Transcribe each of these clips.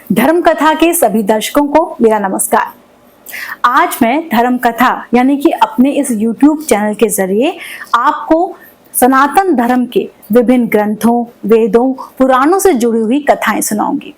धर्म कथा के सभी दर्शकों को मेरा नमस्कार। आज मैं धर्म कथा यानी कि अपने इस YouTube चैनल के जरिए आपको सनातन धर्म के विभिन्न ग्रंथों, वेदों, पुराणों से जुड़ी हुई कथाएं सुनाऊंगी।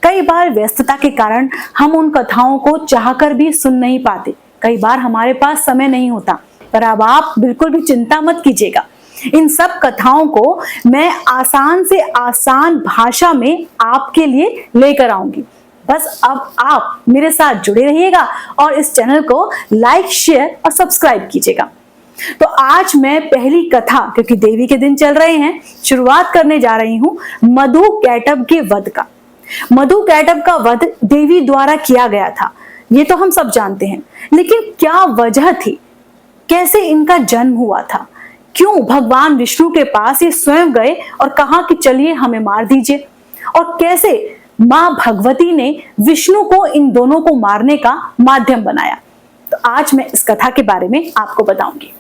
कई बार व्यस्तता के कारण हम उन कथाओं को चाहकर भी सुन नहीं पाते, कई बार हमारे पास समय नहीं होता, पर अब आप बिल्कुल भी चिंता मत कीजिएगा। इन सब कथाओं को मैं आसान से आसान भाषा में आपके लिए लेकर आऊंगी। बस अब आप मेरे साथ जुड़े रहिएगा और इस चैनल को लाइक, शेयर और सब्सक्राइब कीजिएगा। तो आज मैं पहली कथा, क्योंकि देवी के दिन चल रहे हैं, शुरुआत करने जा रही हूं मधुकैटभ के वध का। मधुकैटभ का वध देवी द्वारा किया गया था, ये तो हम सब जानते हैं, लेकिन क्या वजह थी, कैसे इनका जन्म हुआ था, क्यों भगवान विष्णु के पास ये स्वयं गए और कहा कि चलिए हमें मार दीजिए, और कैसे मां भगवती ने विष्णु को इन दोनों को मारने का माध्यम बनाया। तो आज मैं इस कथा के बारे में आपको बताऊंगी।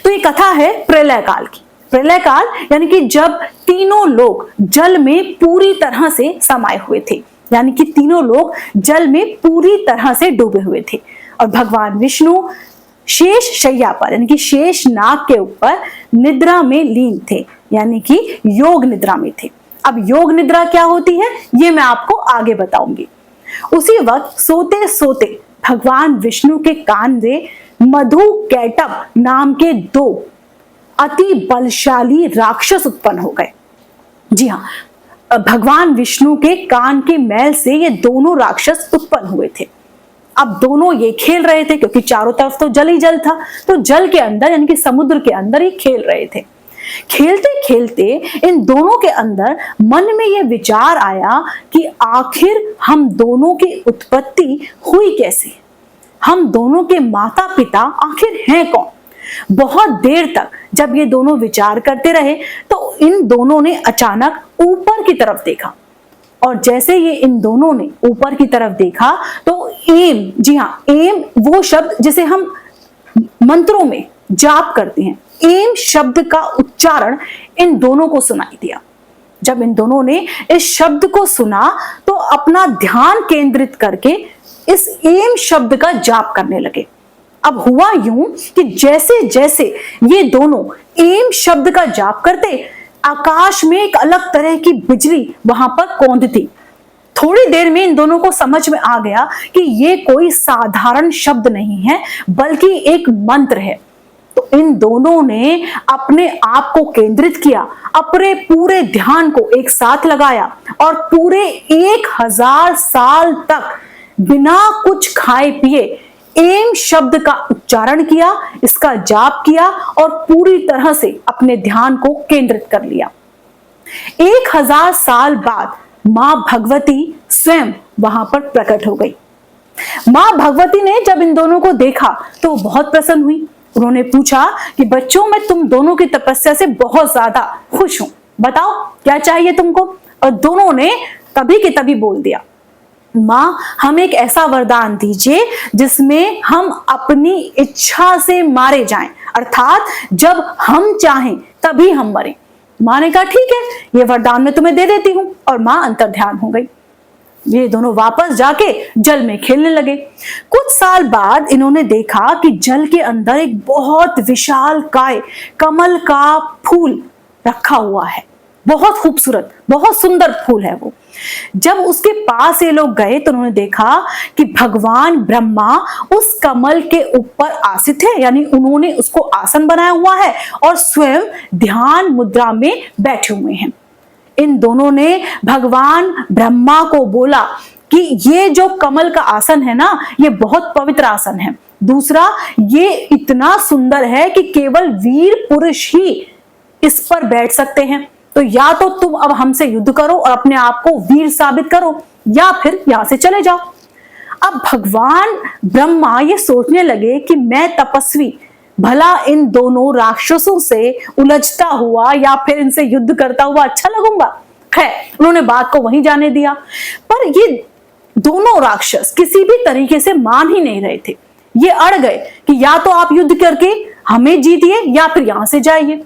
तो ये कथा है प्रलय काल की। प्रलय काल यानी कि जब तीनों लोग जल में पूरी तरह से समाये हुए थे, यानी कि तीनों लोग जल में पूरी तरह से डूबे हुए थे और भगवान विष्णु शेष शैया पर यानी कि शेष नाग के ऊपर निद्रा में लीन थे, यानी कि योग निद्रा में थे। अब योग निद्रा क्या होती है ये मैं आपको आगे बताऊंगी। उसी वक्त सोते सोते भगवान विष्णु के कान से मधुकैटभ नाम के दो अति बलशाली राक्षस उत्पन्न हो गए। जी हाँ, भगवान विष्णु के कान के मैल से ये दोनों राक्षस उत्पन्न हुए थे। अब दोनों ये खेल रहे थे, क्योंकि चारों तरफ तो जल ही जल था, तो जल के अंदर यानी कि समुद्र के अंदर ये खेल रहे थे। खेलते खेलते इन दोनों के अंदर मन में ये विचार आया कि आखिर हम दोनों की उत्पत्ति हुई कैसे, हम दोनों के माता पिता आखिर हैं कौन। बहुत देर तक जब ये दोनों विचार करते रहे तो इन दोनों ने अचानक ऊपर की तरफ देखा, और जैसे ये इन दोनों ने ऊपर की तरफ देखा तो एम, जी हाँ, एम वो शब्द जिसे हम मंत्रों में जाप करते हैं, एम शब्द का उच्चारण इन दोनों को सुनाई दिया। जब इन दोनों ने इस शब्द को सुना तो अपना ध्यान केंद्रित करके इस एम शब्द का जाप करने लगे। अब हुआ यूं कि जैसे जैसे ये दोनों एम शब्द का जाप करते, आकाश में एक अलग तरह की बिजली वहां पर कौंधती। थोड़ी देर में इन दोनों को समझ में आ गया कि ये कोई साधारण शब्द नहीं है, बल्कि एक मंत्र है। तो इन दोनों ने अपने आप को केंद्रित किया, अपने पूरे ध्यान को एक साथ लगाया और पूरे 1000 साल तक बिना कुछ खाए पिए एम शब्द का उच्चारण किया, इसका जाप किया और पूरी तरह से अपने ध्यान को केंद्रित कर लिया। 1000 साल बाद मां भगवती स्वयं वहां पर प्रकट हो गई। मां भगवती ने जब इन दोनों को देखा तो बहुत प्रसन्न हुई। उन्होंने पूछा कि बच्चों, मैं तुम दोनों की तपस्या से बहुत ज्यादा खुश हूं, बताओ क्या चाहिए तुमको। और दोनों ने तभी के तभी बोल दिया, मां हमें एक ऐसा वरदान दीजिए जिसमें हम अपनी इच्छा से मारे जाएं, अर्थात जब हम चाहें तभी हम मरें। मां ने कहा ठीक है, ये वरदान मैं तुम्हें दे देती हूं, और मां अंतर्ध्यान हो गई। ये दोनों वापस जाके जल में खेलने लगे। कुछ साल बाद इन्होंने देखा कि जल के अंदर एक बहुत विशाल काय कमल का फूल रखा हुआ है, बहुत खूबसूरत, बहुत सुंदर फूल है वो। जब उसके पास ये लोग गए तो उन्होंने देखा कि भगवान ब्रह्मा उस कमल के ऊपर आसित है, यानी उन्होंने उसको आसन बनाया हुआ है और स्वयं ध्यान मुद्रा में बैठे हुए हैं। इन दोनों ने भगवान ब्रह्मा को बोला कि ये जो कमल का आसन है ना, ये बहुत पवित्र आसन है। दूसरा, ये इतना सुंदर है कि केवल वीर पुरुष ही इस पर बैठ सकते हैं। तो या तो तुम अब हमसे युद्ध करो और अपने आप को वीर साबित करो, या फिर यहां से चले जाओ। अब भगवान ब्रह्मा ये सोचने लगे कि मैं तपस्वी, भला इन दोनों राक्षसों से उलझता हुआ या फिर इनसे युद्ध करता हुआ अच्छा लगूंगा। खैर, उन्होंने बात को वहीं जाने दिया। पर ये दोनों राक्षस किसी भी तरीके से मान ही नहीं रहे थे। ये अड़ गए कि या तो आप युद्ध करके हमें जीतिए या फिर यहां से जाइए।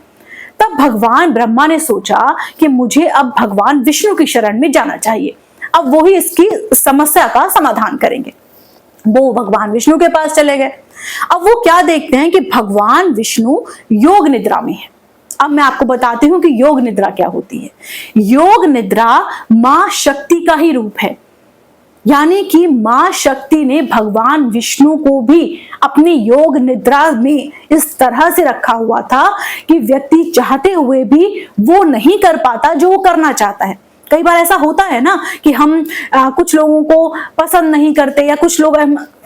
तब भगवान ब्रह्मा ने सोचा कि मुझे अब भगवान विष्णु की शरण में जाना चाहिए। अब वो ही इसकी समस्या का समाधान करेंगे। वो भगवान विष्णु के पास चले गए। अब वो क्या देखते हैं कि भगवान विष्णु योग निद्रा में है। अब मैं आपको बताती हूं कि योग निद्रा क्या होती है। योग निद्रा मां शक्ति का ही रूप है, यानी कि मां शक्ति ने भगवान विष्णु को भी अपनी योग निद्रा में इस तरह से रखा हुआ था कि व्यक्ति चाहते हुए भी वो नहीं कर पाता जो वो करना चाहता है। कई बार ऐसा होता है ना कि हम कुछ लोगों को पसंद नहीं करते, या कुछ लोग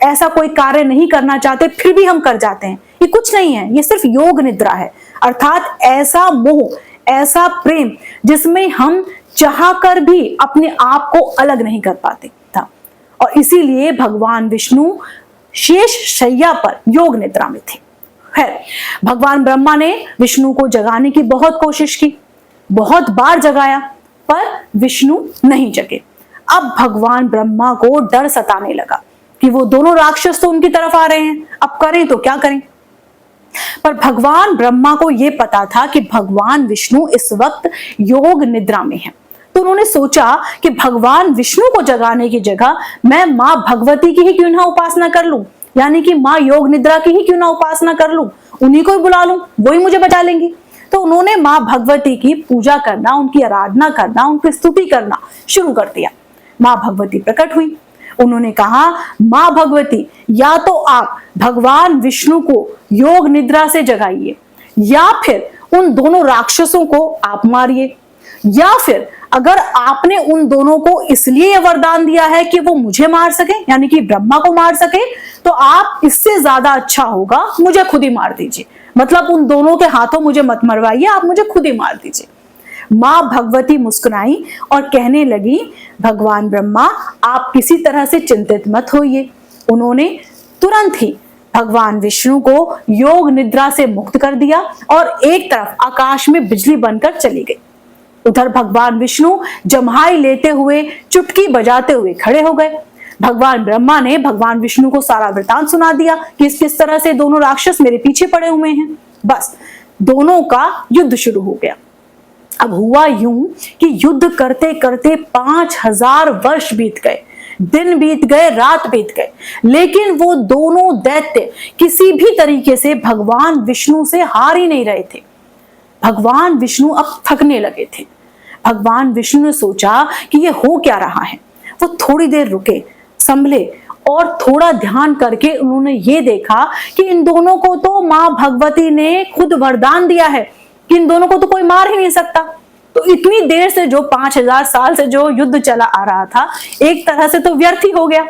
ऐसा कोई कार्य नहीं करना चाहते फिर भी हम कर जाते हैं। ये कुछ नहीं है, ये सिर्फ योग निद्रा है, अर्थात ऐसा मोह, ऐसा प्रेम जिसमें हम चाहकर भी अपने आप को अलग नहीं कर पाते था। और इसीलिए भगवान विष्णु शेष शैया पर योग निद्रा में थे। खैर, भगवान ब्रह्मा ने विष्णु को जगाने की बहुत कोशिश की, बहुत बार जगाया, पर विष्णु नहीं जगे। अब भगवान ब्रह्मा को डर सताने लगा कि वो दोनों राक्षस तो उनकी तरफ आ रहे हैं, अब करें तो क्या करें। पर भगवान ब्रह्मा को यह पता था कि भगवान विष्णु इस वक्त योग निद्रा में है। तो उन्होंने सोचा कि भगवान विष्णु को जगाने की जगह मैं मां भगवती की ही क्यों ना उपासना कर लूं, यानी कि मां योग निद्रा की ही क्यों ना उपासना कर लूं, उन्हीं को ही बुला लूं, वो ही मुझे बचा लेंगी। तो उन्होंने मां भगवती की पूजा करना, उनकी आराधना करना, उनकी स्तुति करना शुरू कर दिया। मां भगवती प्रकट हुई। उन्होंने कहा, मां भगवती, या तो आप भगवान विष्णु को योग निद्रा से जगाइए, या फिर उन दोनों राक्षसों को आप मारिए, या फिर अगर आपने उन दोनों को इसलिए वरदान दिया है कि वो मुझे मार सके, यानी कि ब्रह्मा को मार सके, तो आप इससे ज्यादा अच्छा होगा मुझे खुद ही मार दीजिए। मतलब उन दोनों के हाथों मुझे मत मरवाइए, आप मुझे खुद ही मार दीजिए। मां भगवती मुस्कुराई और कहने लगी, भगवान ब्रह्मा, आप किसी तरह से चिंतित मत होइए। उन्होंने तुरंत ही भगवान विष्णु को योग निद्रा से मुक्त कर दिया और एक तरफ आकाश में बिजली बनकर चली गई। उधर भगवान विष्णु जम्हाई लेते हुए, चुटकी बजाते हुए खड़े हो गए। भगवान ब्रह्मा ने भगवान विष्णु को सारा वृतांत सुना दिया कि किस तरह से दोनों राक्षस मेरे पीछे पड़े हुए हैं। बस दोनों का युद्ध शुरू हो गया। अब हुआ यूं कि युद्ध करते करते 5000 वर्ष बीत गए, दिन बीत गए, रात बीत गए, लेकिन वो दोनों दैत्य किसी भी तरीके से भगवान विष्णु से हार ही नहीं रहे थे। भगवान विष्णु अब थकने लगे थे। भगवान विष्णु ने सोचा कि ये हो क्या रहा है। वो थोड़ी देर रुके, संभले और थोड़ा ध्यान करके उन्होंने ये देखा कि इन दोनों को तो मां भगवती ने खुद वरदान दिया है कि इन दोनों को तो कोई मार ही नहीं सकता। तो इतनी देर से जो 5000 साल से जो युद्ध चला आ रहा था, एक तरह से तो व्यर्थ ही हो गया।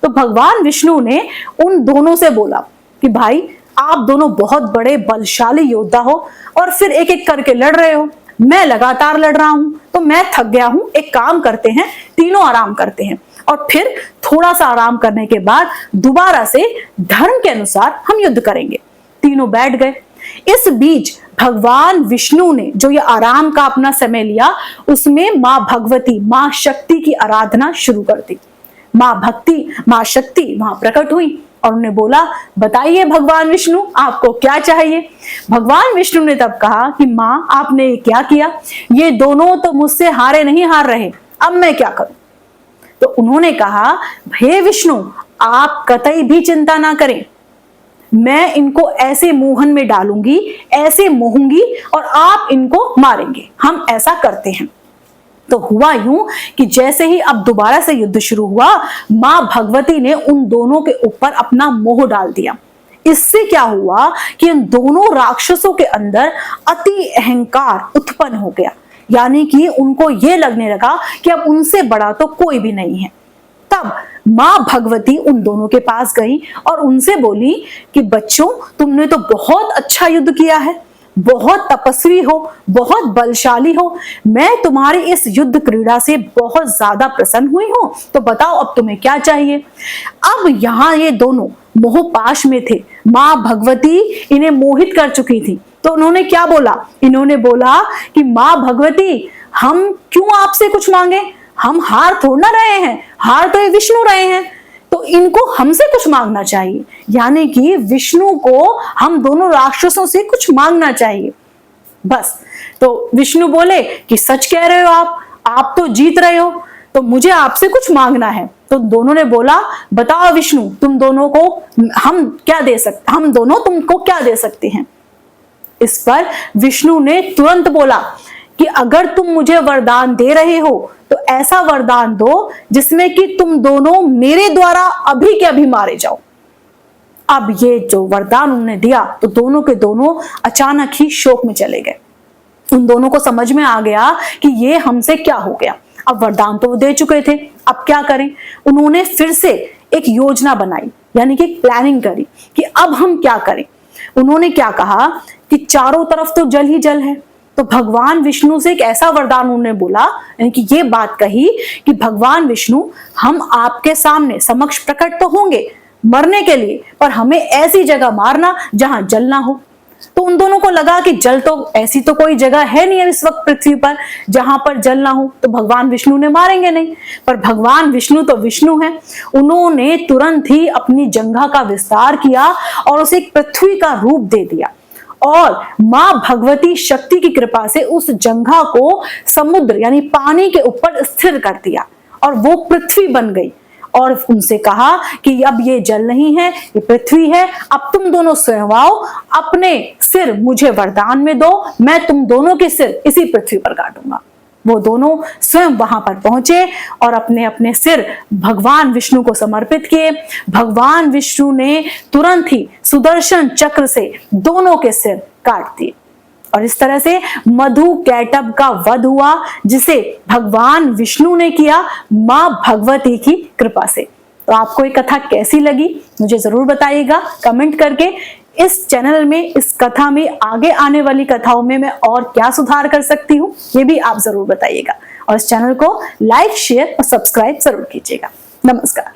तो भगवान विष्णु ने उन दोनों से बोला कि भाई, आप दोनों बहुत बड़े बलशाली योद्धा हो और फिर एक एक करके लड़ रहे हो। मैं लगातार लड़ रहा हूं, तो मैं थक गया हूं। एक काम करते हैं, तीनों आराम करते हैं और फिर थोड़ा सा आराम करने के बाद दोबारा से धर्म के अनुसार हम युद्ध करेंगे। तीनों बैठ गए। इस बीच भगवान विष्णु ने जो ये आराम का अपना समय लिया, उसमें मां भगवती, मां शक्ति की आराधना शुरू कर दी। मां शक्ति वहां प्रकट हुई और उन्हें बोला, बताइए भगवान विष्णु, आपको क्या चाहिए। भगवान विष्णु ने तब कहा कि मां, आपने क्या किया, ये दोनों तो मुझसे हारे नहीं हार रहे, अब मैं क्या करूं। तो उन्होंने कहा, हे विष्णु, आप कतई भी चिंता ना करें, मैं इनको ऐसे मोहन में डालूंगी, ऐसे मोहूंगी और आप इनको मारेंगे। हम ऐसा करते हैं। तो हुआ यूं कि जैसे ही अब दोबारा से युद्ध शुरू हुआ, मां भगवती ने उन दोनों के ऊपर अपना मोह डाल दिया। इससे क्या हुआ कि इन दोनों राक्षसों के अंदर अति अहंकार उत्पन्न हो गया, यानी कि उनको ये लगने लगा कि अब उनसे बड़ा तो कोई भी नहीं है। तब मां भगवती उन दोनों के पास गई और उनसे बोली कि बच्चों, तुमने तो बहुत अच्छा युद्ध किया है, बहुत तपस्वी हो, बहुत बलशाली हो, मैं तुम्हारी इस युद्ध क्रीड़ा से बहुत ज्यादा प्रसन्न हुई हूं। तो बताओ अब तुम्हें क्या चाहिए। अब यहाँ ये दोनों मोहपाश में थे। मां भगवती इन्हें मोहित कर चुकी थी। तो उन्होंने क्या बोला, इन्होंने बोला कि मां भगवती, हम क्यों आपसे कुछ मांगे, हम हार थोड़ ना रहे हैं, हार तो ये विष्णु रहे हैं, तो इनको हमसे कुछ मांगना चाहिए, यानी कि विष्णु को हम दोनों राक्षसों से कुछ मांगना चाहिए। बस तो विष्णु बोले कि सच कह रहे हो आप तो जीत रहे हो। तो मुझे आपसे कुछ मांगना है। तो दोनों ने बोला, बताओ विष्णु, तुम दोनों को हम दोनों तुमको क्या दे सकते हैं। इस पर विष्णु ने तुरंत बोला कि अगर तुम मुझे वरदान दे रहे हो तो ऐसा वरदान दो जिसमें कि तुम दोनों मेरे द्वारा अभी के अभी मारे जाओ। अब ये जो वरदान उन्होंने दिया तो दोनों के दोनों अचानक ही शोक में चले गए। उन दोनों को समझ में आ गया कि ये हमसे क्या हो गया। अब वरदान तो वो दे चुके थे, अब क्या करें। उन्होंने फिर से एक योजना बनाई, यानी कि प्लानिंग करी कि अब हम क्या करें। उन्होंने क्या कहा कि चारों तरफ तो जल ही जल है, तो भगवान विष्णु से एक ऐसा वरदान उन्होंने बोला, यानी कि ये बात कही कि भगवान विष्णु, हम आपके सामने समक्ष प्रकट तो होंगे मरने के लिए, पर हमें ऐसी जगह मारना जहां जल ना हो। तो उन दोनों को लगा कि जल तो ऐसी तो कोई जगह है नहीं इस वक्त पृथ्वी पर जहां पर जल ना हो, तो भगवान विष्णु ने मारेंगे नहीं। पर भगवान विष्णु तो विष्णु है, उन्होंने तुरंत ही अपनी जंघा का विस्तार किया और उसे एक पृथ्वी का रूप दे दिया और मां भगवती शक्ति की कृपा से उस जंघा को समुद्र यानी पानी के ऊपर स्थिर कर दिया और वो पृथ्वी बन गई। और उनसे कहा कि अब ये जल नहीं है, ये पृथ्वी है, अब तुम दोनों स्वयं आओ, अपने सिर मुझे वरदान में दो, मैं तुम दोनों के सिर इसी पृथ्वी पर काटूंगा। वो दोनों स्वयं वहां पर पहुंचे और अपने अपने सिर भगवान विष्णु को समर्पित किए। भगवान विष्णु ने तुरंत ही सुदर्शन चक्र से दोनों के सिर काट दिए और इस तरह से मधु कैटभ का वध हुआ, जिसे भगवान विष्णु ने किया मां भगवती की कृपा से। तो आपको ये कथा कैसी लगी मुझे जरूर बताइएगा कमेंट करके। इस चैनल में, इस कथा में, आगे आने वाली कथाओं में मैं और क्या सुधार कर सकती हूँ ये भी आप जरूर बताइएगा और इस चैनल को लाइक, शेयर और सब्सक्राइब जरूर कीजिएगा। नमस्कार।